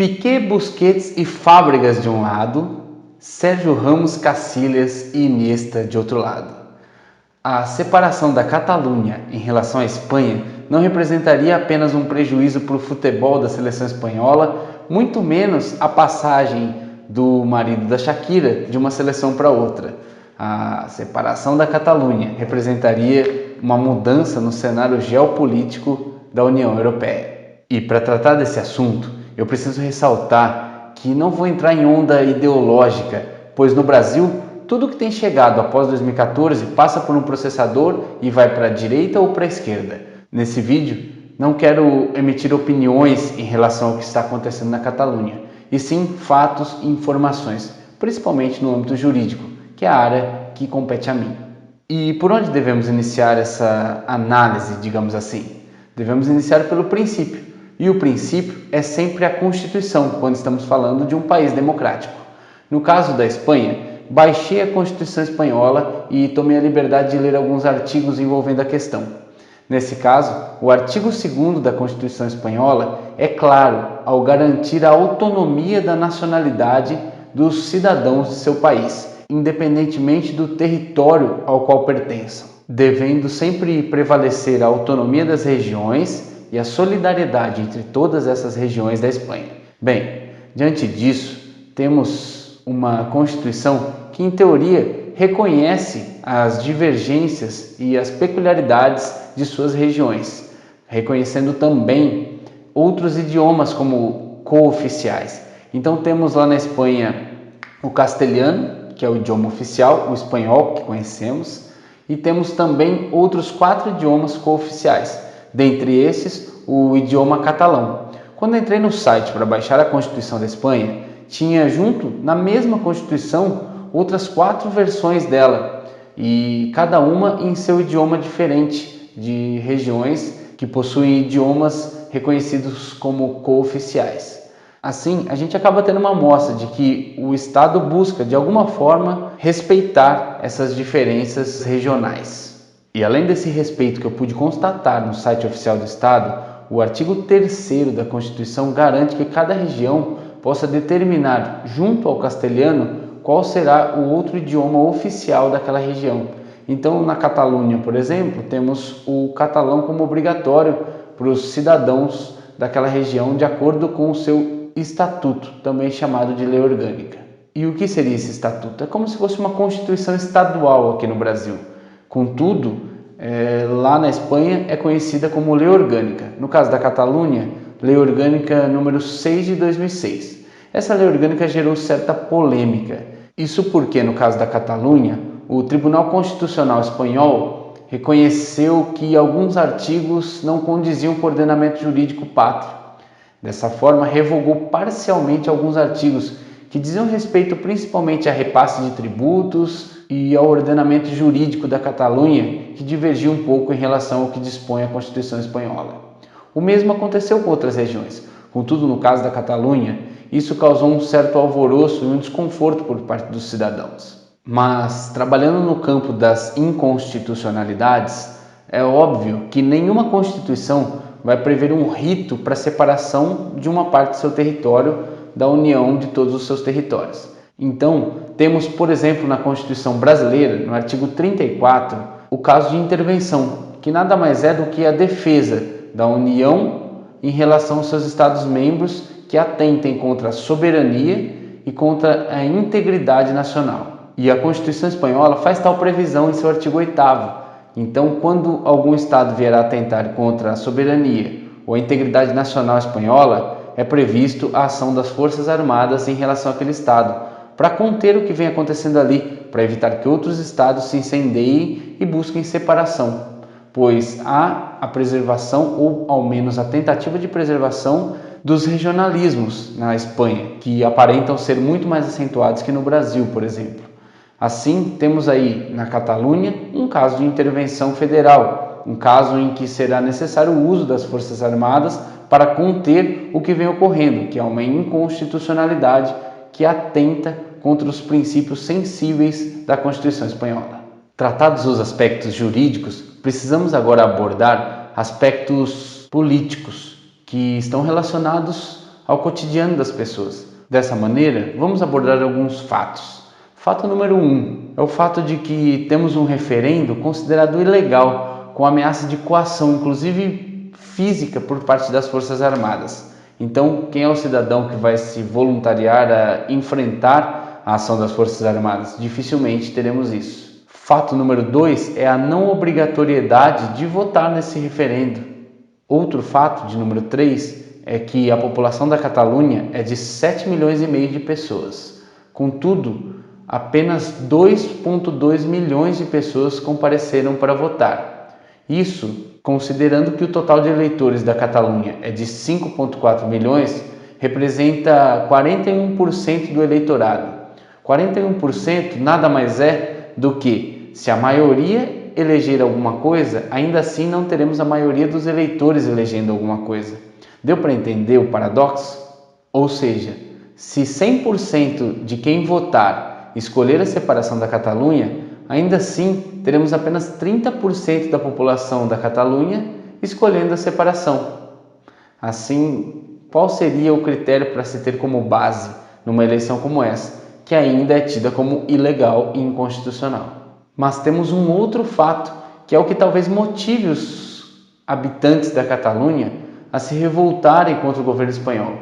Piqué, Busquets e Fábregas de um lado, Sérgio Ramos, Casillas e Iniesta de outro lado. A separação da Catalunha em relação à Espanha não representaria apenas um prejuízo para o futebol da seleção espanhola, muito menos a passagem do marido da Shakira de uma seleção para outra. A separação da Catalunha representaria uma mudança no cenário geopolítico da União Europeia. E para tratar desse assunto, eu preciso ressaltar que não vou entrar em onda ideológica, pois no Brasil, tudo que tem chegado após 2014 passa por um processador e vai para a direita ou para a esquerda. Nesse vídeo, não quero emitir opiniões em relação ao que está acontecendo na Catalunha, e sim fatos e informações, principalmente no âmbito jurídico, que é a área que compete a mim. E por onde devemos iniciar essa análise, digamos assim? Devemos iniciar pelo princípio, e o princípio é sempre a Constituição, quando estamos falando de um país democrático. No caso da Espanha, baixei a Constituição espanhola e tomei a liberdade de ler alguns artigos envolvendo a questão. Nesse caso, o artigo 2º da Constituição espanhola é claro ao garantir a autonomia da nacionalidade dos cidadãos de seu país, independentemente do território ao qual pertençam, devendo sempre prevalecer a autonomia das regiões e a solidariedade entre todas essas regiões da Espanha. Bem, diante disso, temos uma Constituição que, em teoria, reconhece as divergências e as peculiaridades de suas regiões, reconhecendo também outros idiomas como cooficiais. Então temos lá na Espanha o castelhano, que é o idioma oficial, o espanhol, que conhecemos, e temos também outros 4 idiomas cooficiais, dentre esses o idioma catalão. Quando entrei no site para baixar a Constituição da Espanha, tinha junto, na mesma Constituição, outras 4 versões dela, e cada uma em seu idioma diferente, de regiões que possuem idiomas reconhecidos como cooficiais. Assim, a gente acaba tendo uma amostra de que o Estado busca, de alguma forma, respeitar essas diferenças regionais. E além desse respeito que eu pude constatar no site oficial do Estado, o artigo 3º da Constituição garante que cada região possa determinar, junto ao castelhano, qual será o outro idioma oficial daquela região. Então, na Catalunha, por exemplo, temos o catalão como obrigatório para os cidadãos daquela região, de acordo com o seu estatuto, também chamado de lei orgânica. E o que seria esse estatuto? É como se fosse uma constituição estadual aqui no Brasil. Contudo, lá na Espanha é conhecida como lei orgânica. No caso da Catalunha, lei orgânica número 6 de 2006. Essa lei orgânica gerou certa polêmica. Isso porque, no caso da Catalunha, o Tribunal Constitucional espanhol reconheceu que alguns artigos não condiziam com o ordenamento jurídico pátrio. Dessa forma, revogou parcialmente alguns artigos que diziam respeito principalmente a repasse de tributos e ao ordenamento jurídico da Catalunha, que divergia um pouco em relação ao que dispõe a Constituição espanhola. O mesmo aconteceu com outras regiões. Contudo, no caso da Catalunha, isso causou um certo alvoroço e um desconforto por parte dos cidadãos. Mas, trabalhando no campo das inconstitucionalidades, é óbvio que nenhuma Constituição vai prever um rito para a separação de uma parte do seu território da união de todos os seus territórios. Então, temos, por exemplo, na Constituição brasileira, no artigo 34, o caso de intervenção, que nada mais é do que a defesa da União em relação aos seus Estados-membros que atentem contra a soberania e contra a integridade nacional. E a Constituição espanhola faz tal previsão em seu artigo 8º. Então, quando algum Estado vier a atentar contra a soberania ou a integridade nacional espanhola, é previsto a ação das Forças Armadas em relação àquele Estado, para conter o que vem acontecendo ali, para evitar que outros Estados se incendeiem e busquem separação, pois há a preservação, ou ao menos a tentativa de preservação, dos regionalismos na Espanha, que aparentam ser muito mais acentuados que no Brasil, por exemplo. Assim, temos aí na Catalunha um caso de intervenção federal, um caso em que será necessário o uso das Forças Armadas para conter o que vem ocorrendo, que é uma inconstitucionalidade que atenta contra os princípios sensíveis da Constituição espanhola. Tratados os aspectos jurídicos, precisamos agora abordar aspectos políticos que estão relacionados ao cotidiano das pessoas. Dessa maneira, vamos abordar alguns fatos. Fato número 1 é o fato de que temos um referendo considerado ilegal, com ameaça de coação, inclusive física, por parte das Forças Armadas. Então, quem é o cidadão que vai se voluntariar a enfrentar a ação das Forças Armadas? Dificilmente teremos isso. Fato número 2 é a não obrigatoriedade de votar nesse referendo. Outro fato, de número 3, é que a população da Catalunha é de 7 milhões e meio de pessoas. Contudo, apenas 2,2 milhões de pessoas compareceram para votar. Isso, considerando que o total de eleitores da Catalunha é de 5,4 milhões, representa 41% do eleitorado. 41% nada mais é do que, se a maioria eleger alguma coisa, ainda assim não teremos a maioria dos eleitores elegendo alguma coisa. Deu para entender o paradoxo? Ou seja, se 100% de quem votar escolher a separação da Catalunha, ainda assim teremos apenas 30% da população da Catalunha escolhendo a separação. Assim, qual seria o critério para se ter como base numa eleição como essa, que ainda é tida como ilegal e inconstitucional? Mas temos um outro fato, que é o que talvez motive os habitantes da Catalunha a se revoltarem contra o governo espanhol.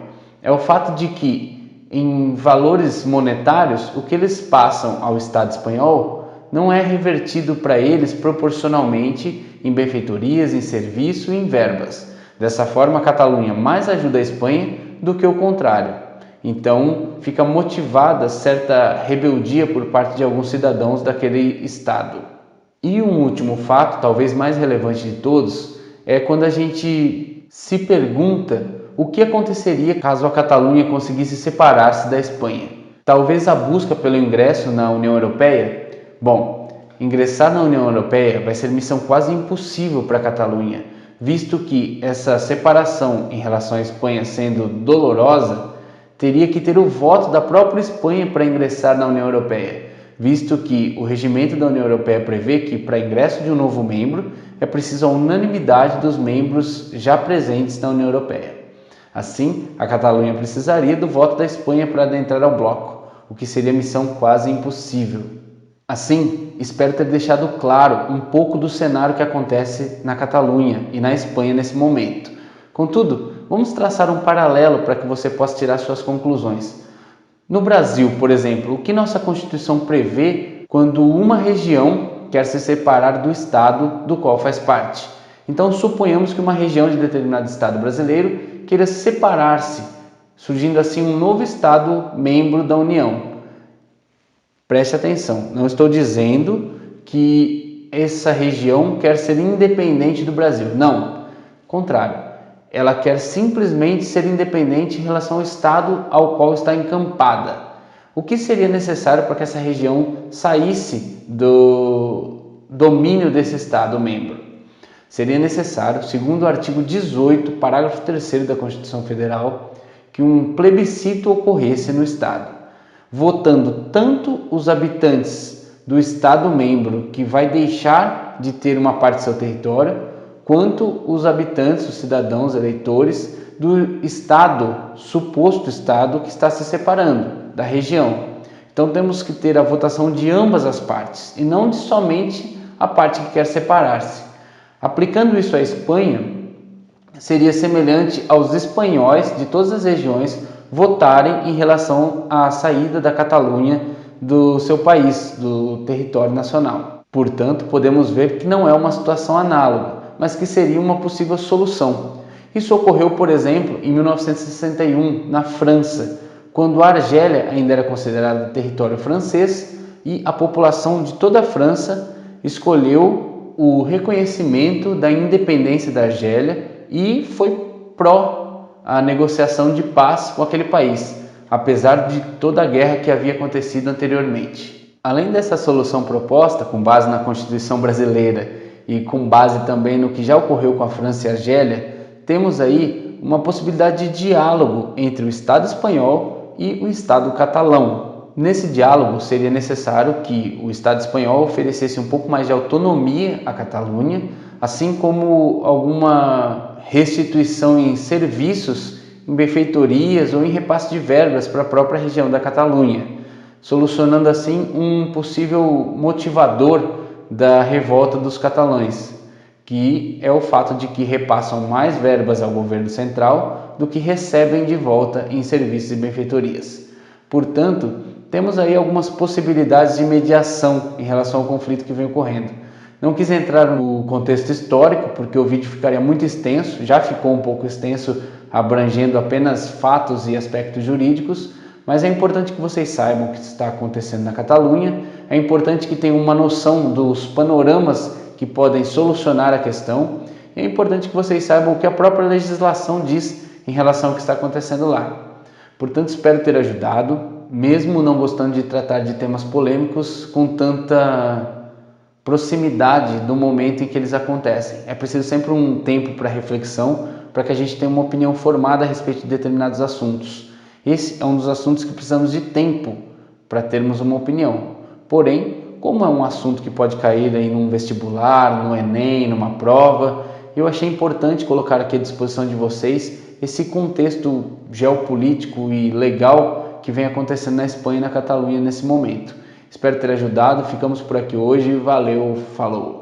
É o fato de que, em valores monetários, o que eles passam ao Estado espanhol não é revertido para eles proporcionalmente em benfeitorias, em serviço e em verbas. Dessa forma, a Catalunha mais ajuda a Espanha do que o contrário. Então, fica motivada certa rebeldia por parte de alguns cidadãos daquele estado. E um último fato, talvez mais relevante de todos, é quando a gente se pergunta o que aconteceria caso a Catalunha conseguisse separar-se da Espanha. Talvez a busca pelo ingresso na União Europeia? Bom, ingressar na União Europeia vai ser missão quase impossível para a Catalunha, visto que essa separação em relação à Espanha sendo dolorosa, teria que ter o voto da própria Espanha para ingressar na União Europeia, visto que o regimento da União Europeia prevê que, para ingresso de um novo membro, é preciso a unanimidade dos membros já presentes na União Europeia. Assim, a Catalunha precisaria do voto da Espanha para adentrar ao bloco, o que seria missão quase impossível. Assim, espero ter deixado claro um pouco do cenário que acontece na Catalunha e na Espanha nesse momento. Contudo, vamos traçar um paralelo para que você possa tirar suas conclusões. No Brasil, por exemplo, o que nossa Constituição prevê quando uma região quer se separar do estado do qual faz parte? Então, suponhamos que uma região de determinado estado brasileiro queira separar-se, surgindo assim um novo estado membro da União. Preste atenção, não estou dizendo que essa região quer ser independente do Brasil. Não, contrário. Ela quer simplesmente ser independente em relação ao estado ao qual está encampada. O que seria necessário para que essa região saísse do domínio desse estado membro? Seria necessário, segundo o artigo 18, parágrafo 3º da Constituição Federal, que um plebiscito ocorresse no estado, votando tanto os habitantes do estado membro que vai deixar de ter uma parte do seu território, quanto os habitantes, os cidadãos, eleitores do estado, suposto estado que está se separando da região. Então temos que ter a votação de ambas as partes e não de somente a parte que quer separar-se. Aplicando isso à Espanha, seria semelhante aos espanhóis de todas as regiões votarem em relação à saída da Catalunha do seu país, do território nacional. Portanto, podemos ver que não é uma situação análoga, mas que seria uma possível solução. Isso ocorreu, por exemplo, em 1961, na França, quando a Argélia ainda era considerada território francês e a população de toda a França escolheu o reconhecimento da independência da Argélia e foi pró a negociação de paz com aquele país, apesar de toda a guerra que havia acontecido anteriormente. Além dessa solução proposta, com base na Constituição brasileira e com base também no que já ocorreu com a França e a Argélia, temos aí uma possibilidade de diálogo entre o Estado espanhol e o Estado catalão. Nesse diálogo seria necessário que o Estado espanhol oferecesse um pouco mais de autonomia à Catalunha, assim como alguma restituição em serviços em benfeitorias ou em repasse de verbas para a própria região da Catalunha, solucionando assim um possível motivador da revolta dos catalães, que é o fato de que repassam mais verbas ao governo central do que recebem de volta em serviços e benfeitorias. Portanto, temos aí algumas possibilidades de mediação em relação ao conflito que vem ocorrendo. Não quis entrar no contexto histórico, porque o vídeo ficaria muito extenso, já ficou um pouco extenso, abrangendo apenas fatos e aspectos jurídicos, mas é importante que vocês saibam o que está acontecendo na Catalunha, é importante que tenham uma noção dos panoramas que podem solucionar a questão, e é importante que vocês saibam o que a própria legislação diz em relação ao que está acontecendo lá. Portanto, espero ter ajudado, mesmo não gostando de tratar de temas polêmicos com tanta proximidade do momento em que eles acontecem. É preciso sempre um tempo para reflexão, para que a gente tenha uma opinião formada a respeito de determinados assuntos. Esse é um dos assuntos que precisamos de tempo para termos uma opinião. Porém, como é um assunto que pode cair aí num vestibular, no Enem, numa prova, eu achei importante colocar aqui à disposição de vocês esse contexto geopolítico e legal que vem acontecendo na Espanha e na Catalunha nesse momento. Espero ter ajudado, ficamos por aqui hoje, valeu, falou!